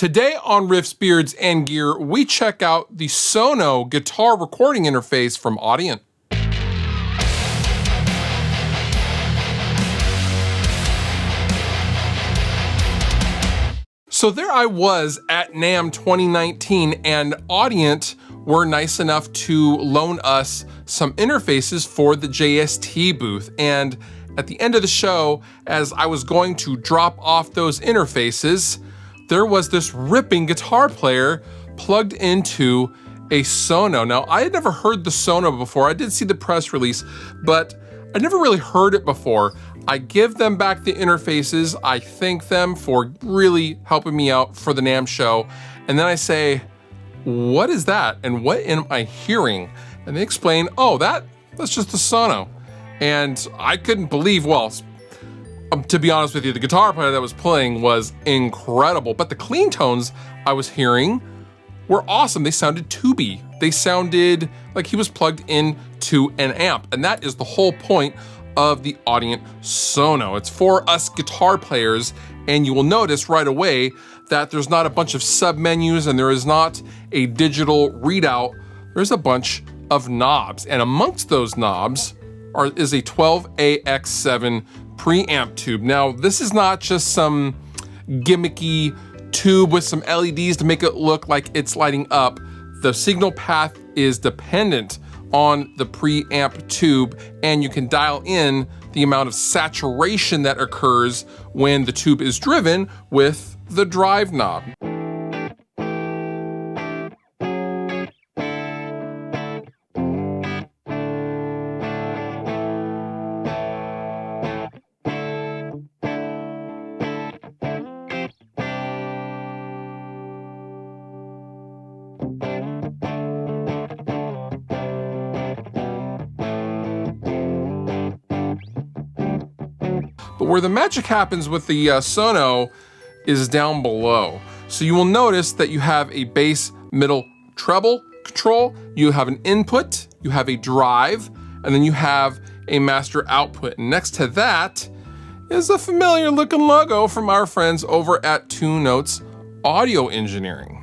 Today on Riffs, Beards, and Gear, we check out the Sono guitar recording interface from Audient. So there I was at NAMM 2019, and Audient were nice enough to loan us some interfaces for the JST booth. And at the end of the show, as I was going to drop off those interfaces, there was this ripping guitar player plugged into a Sono. Now, I had never heard the Sono before. I did see the press release, but I never really heard it before. I give them back the interfaces. I thank them for really helping me out for the NAMM show. And then I say, what is that? And what am I hearing? And they explain, oh, that's just the Sono. And I couldn't believe, well, to be honest with you, the guitar player that was playing was incredible, but the clean tones I was hearing were awesome. They sounded tubey. They sounded like he was plugged into an amp, and that is the whole point of the Audient Sono. It's for us guitar players, and you will notice right away that there's not a bunch of sub-menus and there is not a digital readout. There's a bunch of knobs, and amongst those knobs is a 12AX7 preamp tube. Now, this is not just some gimmicky tube with some LEDs to make it look like it's lighting up. The signal path is dependent on the preamp tube, and you can dial in the amount of saturation that occurs when the tube is driven with the drive knob. But where the magic happens with the Sono is down below. So you will notice that you have a bass, middle, treble control, you have an input, you have a drive, and then you have a master output. And next to that is a familiar looking logo from our friends over at 2 Notes Audio Engineering.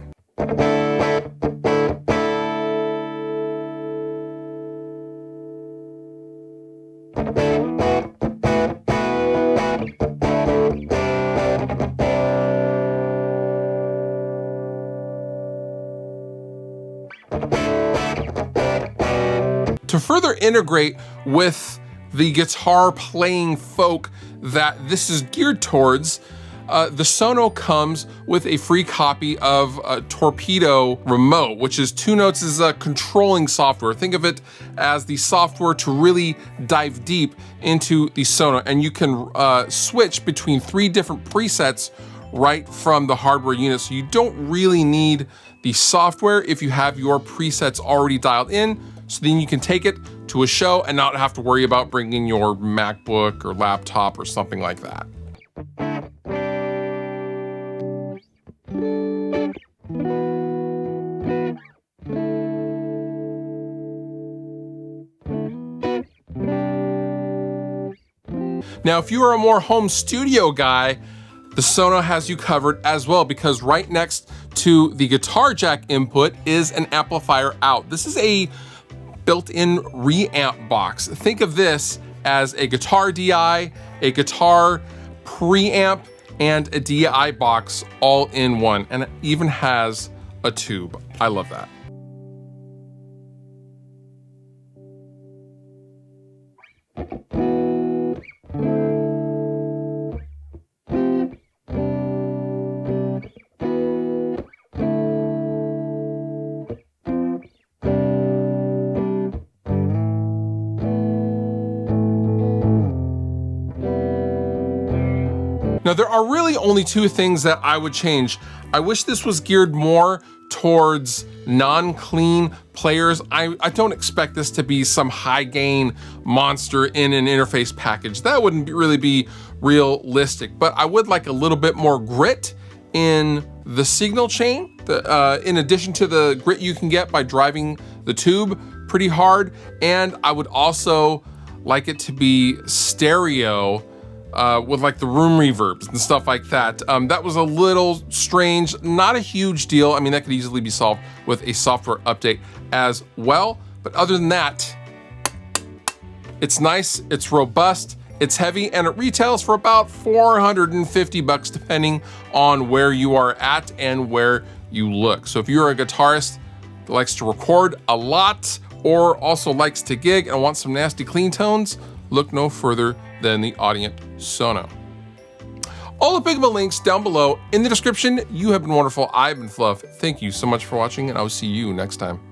To further integrate with the guitar playing folk that this is geared towards, the Sono comes with a free copy of Torpedo Remote, which is 2 Notes' controlling software. Think of it as the software to really dive deep into the Sono, and you can switch between 3 different presets right from the hardware unit. So you don't really need the software if you have your presets already dialed in. So then you can take it to a show and not have to worry about bringing your MacBook or laptop or something like that. Now, if you are a more home studio guy, the Sono has you covered as well, because right next to the guitar jack input is an amplifier out. This is a built-in reamp box. Think of this as a guitar DI, a guitar preamp, and a DI box all in one, and it even has a tube. I love that. Now, there are really only 2 things that I would change. I wish this was geared more towards non-clean players. I don't expect this to be some high gain monster in an interface package. That wouldn't really be realistic, but I would like a little bit more grit in the signal chain, in addition to the grit you can get by driving the tube pretty hard. And I would also like it to be stereo with like the room reverbs and stuff like that. That was a little strange, not a huge deal. I mean, that could easily be solved with a software update as well. But other than that, it's nice, it's robust, it's heavy, and it retails for about 450 bucks depending on where you are at and where you look. So if you're a guitarist that likes to record a lot or also likes to gig and wants some nasty clean tones, look no further than the Audient Sono. All the Pigment links down below in the description. You have been wonderful. I've been Fluff. Thank you so much for watching, and I will see you next time.